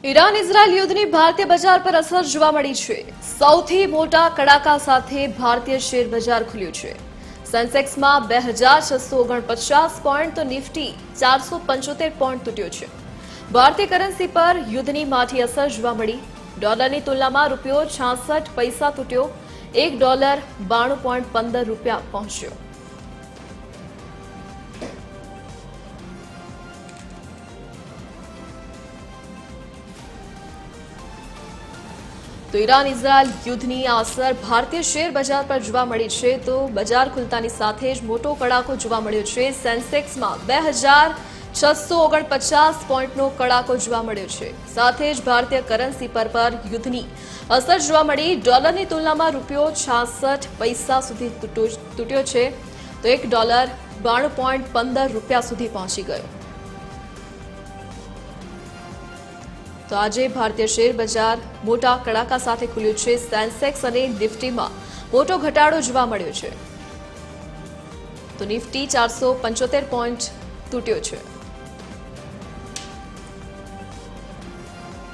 Iran Israel યુદ્ધની ભારતીય બજાર પર અસર જોવા મળી છે। સૌથી મોટા કડાકા સાથે ભારતીય શેર બજાર ખુલ્યું છે। સેન્સેક્સમાં 2649 પોઈન્ટ તો નિફ્ટી 475 પોઈન્ટ તૂટ્યો છે। ભારતીય કરન્સી પર યુદ્ધની માઠી અસર જોવા મળી। ડોલરની તુલનામાં રૂપિયો 66 પૈસા તૂટ્યો। $1 92.15 પહોંચ્યો। તો ઈરાન ઇઝરાયલ યુદ્ધની અસર ભારતીય શેર બજાર પર જોવા મળી છે। તો બજાર ખુલતાની સાથે જ મોટો કડાકો જોવા મળ્યો છે। સેન્સેક્સમાં 2649 પોઈન્ટનો કડાકો જોવા મળ્યો છે। સાથે જ ભારતીય કરન્સી પર યુદ્ધની અસર જોવા મળી। ડોલરની તુલનામાં રૂપિયો 66 પૈસા સુધી તૂટ્યો છે। તો $1 92.15 સુધી પહોંચી ગયો। તો આજે ભારતીય શેર બજાર મોટા કડાકા સાથે ખુલ્યું છે। સેન્સેક્સ અને નિફ્ટીમાં મોટો ઘટાડો જોવા મળ્યો છે। તો નિફ્ટી 475 પોઈન્ટ તૂટ્યો છે।